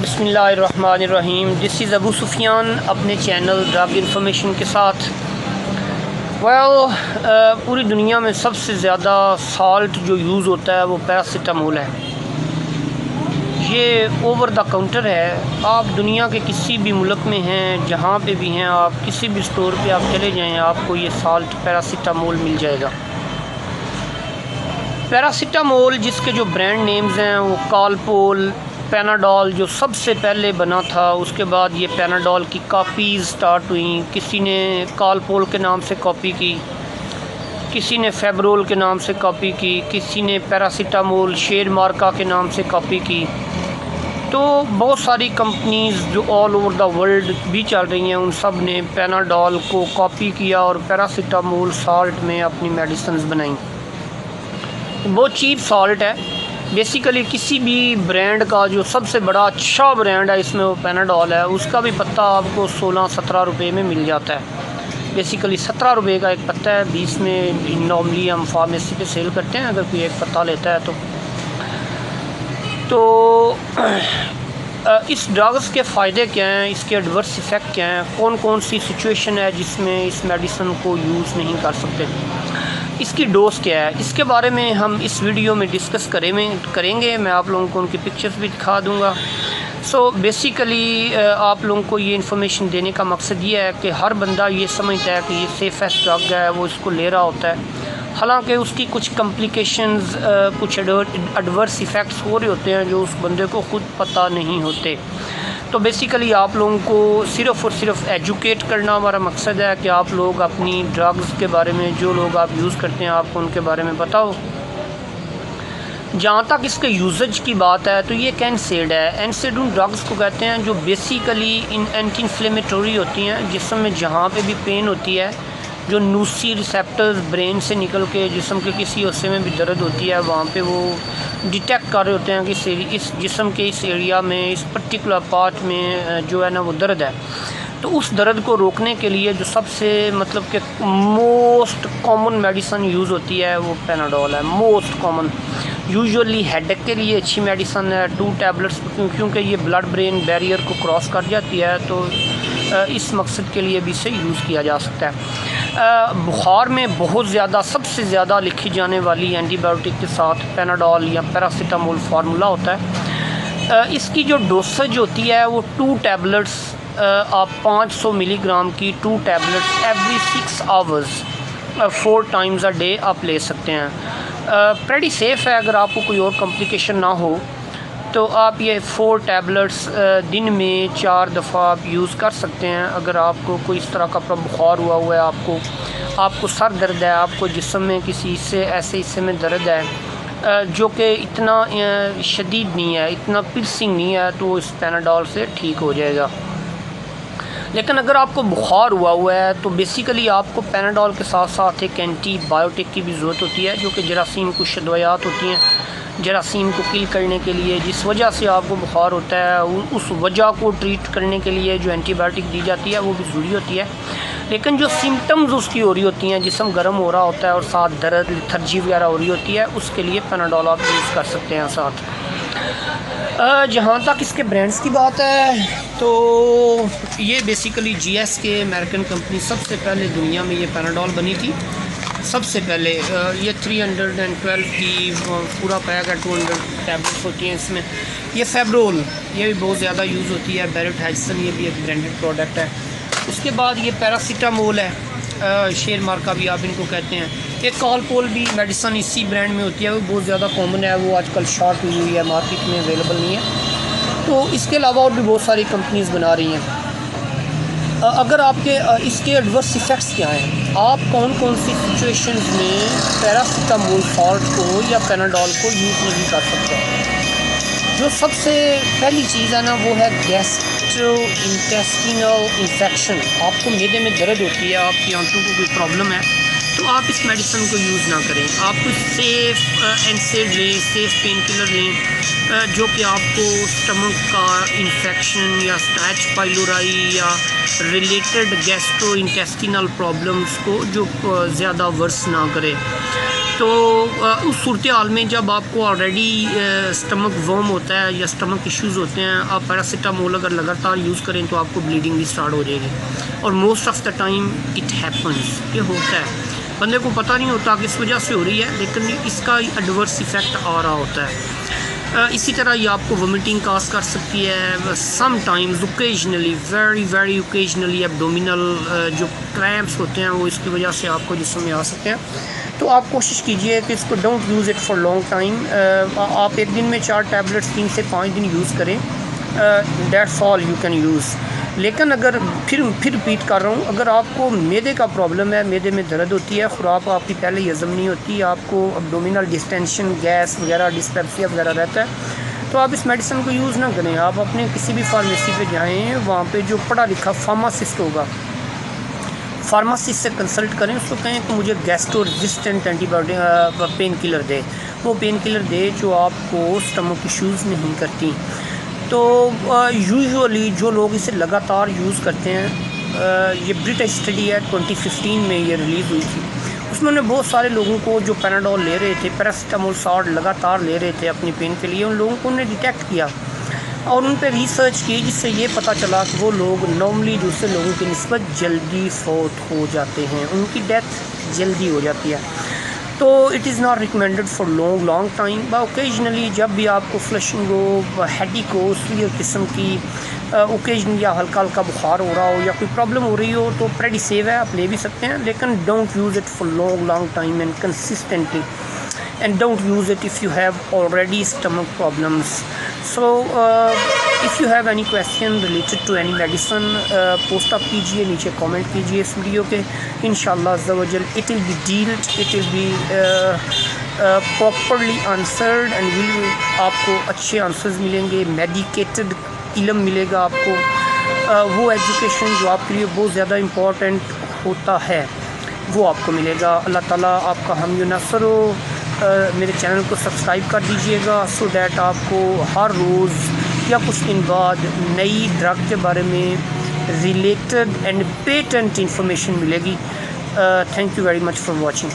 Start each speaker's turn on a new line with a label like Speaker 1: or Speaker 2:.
Speaker 1: बिस्मिल्लाहिर्रहमानिर्रहीम। This is Abu Sufiyan अपने channel drug information के साथ। पूरी दुनिया में सबसे ज़्यादा साल्ट जो यूज़ होता है वो पैरासीटामोल है। ये ओवर द काउंटर है। आप दुनिया के किसी भी मुल्क में हैं, जहाँ पे भी हैं, आप किसी भी स्टोर पे आप चले जाएँ, आपको ये साल्ट पैरासीटामोल मिल जाएगा। पैरासीटामोल जिसके जो ब्रांड नेम्स हैं वो कालपोल, पैनाडोल जो सबसे पहले बना था, उसके बाद ये पैनाडोल की कॉपीज़ स्टार्ट हुई। किसी ने कालपोल के नाम से कॉपी की, किसी ने फेब्रोल के नाम से कॉपी की, किसी ने पैरासीटामोल शेर मार्का के नाम से कॉपी की। तो बहुत सारी कंपनीज़ जो ऑल ओवर द वर्ल्ड भी चल रही हैं, उन सब ने पैनाडोल को कॉपी किया और पैरासीटामोल साल्ट में अपनी मेडिसिन बनाई। बहुत चीप साल्ट है। बेसिकली किसी भी ब्रांड का जो सबसे बड़ा अच्छा ब्रांड है इसमें वो पैनाडोल है, उसका भी पत्ता आपको 16-17 रुपये में मिल जाता है। बेसिकली 17 रुपये का एक पत्ता है, 20 में नॉर्मली हम फार्मेसी पे सेल करते हैं अगर कोई एक पत्ता लेता है तो इस ड्रग्स के फ़ायदे क्या हैं, इसके एडवर्स इफ़ेक्ट क्या हैं, कौन कौन सी सिचुएशन है जिसमें इस मेडिसिन को यूज़ नहीं कर सकते, इसकी डोज क्या है, इसके बारे में हम इस वीडियो में डिस्कस करेंगे। मैं आप लोगों को उनकी पिक्चर्स भी दिखा दूंगा। बेसिकली आप लोगों को ये इन्फॉर्मेशन देने का मकसद ये है कि हर बंदा ये समझता है कि ये सेफेस्ट ड्रग है, वो इसको ले रहा होता है। हालांकि उसकी कुछ कॉम्प्लिकेशंस, कुछ एडवर्स इफ़ेक्ट्स हो रहे होते हैं जो उस बंदे को ख़ुद पता नहीं होते। तो बेसिकली आप लोगों को सिर्फ़ और सिर्फ एजुकेट करना हमारा मकसद है कि आप लोग अपनी ड्रग्स के बारे में, जो लोग आप यूज़ करते हैं, आपको उनके बारे में पता हो। जहाँ तक इसके यूजेज की बात है तो ये एक एनसेड है। एनसेड उन ड्रग्स को कहते हैं जो बेसिकली एंटी इन्फ्लेमेटरी होती हैं, जिस्म में जहाँ पे भी पेन होती है, जो नूसी रिसेप्टर्स ब्रेन से निकल के जिस्म के किसी हिस्से में भी दर्द होती है, वहाँ पे वो डिटेक्ट कर रहे होते हैं कि इस जिस्म के इस एरिया में, इस पर्टिकुलर पार्ट में जो है ना वो दर्द है। तो उस दर्द को रोकने के लिए जो सबसे मतलब कि मोस्ट कॉमन मेडिसिन यूज़ होती है वो पैनाडोल है। मोस्ट कॉमन, यूजुअली हेडेक के लिए अच्छी मेडिसिन है। 2 टैबलेट्स, क्योंकि ये ब्लड ब्रेन बैरियर को क्रॉस कर जाती है, तो इस मकसद के लिए भी इसे यूज़ किया जा सकता है। बुखार में बहुत ज़्यादा, सबसे ज़्यादा लिखी जाने वाली एंटीबायोटिक के साथ पैनाडोल या पैरासीटामोल फार्मूला होता है। इसकी जो डोसेज होती है वो 2 टैबलेट्स, आप 500 मिलीग्राम की 2 tablets every 6 hours 4 times a day आप ले सकते हैं। प्रेटी सेफ़ है। अगर आपको कोई और कॉम्प्लिकेशन ना हो तो आप ये 4 टैबलेट्स दिन में 4 दफ़ा आप यूज़ कर सकते हैं। अगर आपको कोई इस तरह का बुखार हुआ है, आपको सर दर्द है, आपको जिस्म में किसी ऐसे हिस्से में दर्द है जो कि इतना शदीद नहीं है, इतना पिर्सिंग नहीं है, तो इस पैनाडोल से ठीक हो जाएगा। लेकिन अगर आपको बुखार हुआ है तो बेसिकली आपको पैनाडोल के साथ साथ एक एंटीबायोटिक की भी ज़रूरत होती है, जो कि जरासीम कुछ दवायात होती हैं जरासीम को किल करने के लिए। जिस वजह से आपको बुखार होता है, उस वजह को ट्रीट करने के लिए जो एंटीबायोटिक दी जाती है वो भी ज़रूरी होती है। लेकिन जो सिम्टम्स उसकी हो रही होती हैं, जिस्म गर्म हो रहा होता है और साथ दर्द, लेथर्जी वगैरह हो रही होती है, उसके लिए पैनाडोल आप यूज़ कर सकते हैं साथ। जहाँ तक इसके ब्रांड्स की बात है तो ये बेसिकली GSK अमेरिकन कंपनी, सबसे पहले दुनिया में ये पैनाडोल बनी थी। सबसे पहले ये 312 की पूरा पैक है, 200 टैबलेट्स होती हैं इसमें। ये फेब्रोल, ये भी बहुत ज़्यादा यूज़ होती है। बैरेट हैजसन, ये भी एक ब्रांडेड प्रोडक्ट है। उसके बाद ये पैरासीटामोल है, शेर मार्का भी आप इनको कहते हैं। एक कालपोल भी मेडिसिन इसी ब्रांड में होती है, वो बहुत ज़्यादा कॉमन है, वो आजकल शॉर्ट हुई है, मार्केट में अवेलेबल नहीं है। तो इसके अलावा और भी बहुत सारी कंपनीज़ बना रही हैं। अगर आपके इसके एडवर्स इफ़ेक्ट्स क्या हैं, आप कौन कौन सी सिचुएशंस में पैरासीटामोल साल्ट को या पैनाडोल को यूज़ नहीं कर सकते। जो सबसे पहली चीज़ है ना वो है गैस्ट्रो इंटेस्टिनल इन्फेक्शन। आपको मैदे में दर्द होती है, आपकी आंतों को कोई प्रॉब्लम है, तो आप इस मेडिसिन को यूज़ ना करें। आप कुछ सेफ़ एनसेड लें, सेफ़ पेन किलर लें जो कि आपको स्टमक का इन्फेक्शन या H. पाइलोराई या रिलेटेड गैस्ट्रो इंटेस्टिनल प्रॉब्लम्स को जो ज़्यादा वर्स ना करे। तो उस सूरत हाल में जब आपको ऑलरेडी स्टमक वर्म होता है या स्टमक इश्यूज़ होते हैं, आप पैरासीटामोल अगर लगातार यूज़ करें तो आपको ब्लीडिंग भी स्टार्ट हो जाएगी। और most of the time it happens, ये होता है, बंदे को पता नहीं होता किस वजह से हो रही है, लेकिन इसका एडवर्स इफ़ेक्ट आ रहा होता है। इसी तरह ये आपको वोमिटिंग काज कर सकती है। Some times occasionally, very occasionally abdominal जो क्रैम्प्स होते हैं वो इसकी वजह से आपको जिस्म में आ सकते हैं। तो आप कोशिश कीजिए कि इसको don't use it for long time. आप एक दिन में 4 टैबलेट्स 3 से 5 दिन यूज़ करें, that's all you can use. लेकिन अगर फिर रिपीट कर रहा हूँ, अगर आपको मैदे का प्रॉब्लम है, मैदे में दर्द होती है, खुराक आपकी पहले ही हज़म नहीं होती, आपको अब्डोमिनल डिस्टेंशन, गैस वगैरह, डिस्पेप्सिया वगैरह रहता है, तो आप इस मेडिसिन को यूज़ ना करें। आप अपने किसी भी फार्मेसी पे जाएँ, वहाँ पे जो पढ़ा लिखा फार्मासिस्ट होगा, फार्मासिस्ट से कंसल्ट करें, उसको कहें कि मुझे gastro resistant antibiotic pain killer दे, वो पेन किलर दे जो आपको स्टमक इश्यूज़ नहीं करती। तो यूजुअली जो लोग इसे लगातार यूज़ करते हैं, ये ब्रिटिश स्टडी है 2015 में ये रिलीज़ हुई थी, उसमें उन्होंने बहुत सारे लोगों को जो पैराडोल ले रहे थे, पैरासीटामोल साल्ट लगातार ले रहे थे अपनी पेन के लिए, उन लोगों को उन्होंने डिटेक्ट किया और उन पर रिसर्च की, जिससे ये पता चला कि वो लोग नॉर्मली दूसरे लोगों की निस्बत जल्दी फौत हो जाते हैं, उनकी डेथ जल्दी हो जाती है। तो it is not recommended for long time. Occasionally जब भी आपको फ्लशिंग हो, हेडेक हो, सीवियर किस्म की ओकेजनली या हल्का बुखार हो रहा हो या कोई प्रॉब्लम हो रही हो, तो प्रेटी सेव है, आप ले भी सकते हैं, लेकिन don't use it for long time and consistently, and don't use it if you have already stomach problems. So if you have any question related to any medicine, post up कीजिए, नीचे comment कीजिए इस video के, इंशाल्लाह अज़्ज़ा वजल it will be dealt, it will be properly answered and will आपको अच्छे answers मिलेंगे, medicated इल्म मिलेगा आपको, वो एजुकेशन जो आपके लिए बहुत ज़्यादा इम्पोर्टेंट होता है वो आपको मिलेगा। अल्लाह ताला आपका हम नसर हो। मेरे चैनल को सब्सक्राइब कर दीजिएगा सो डैट आपको हर रोज़ या कुछ दिन बाद नई ड्रग के बारे में रिलेटेड एंड पेटेंट इंफॉर्मेशन मिलेगी। Thank you very much for watching.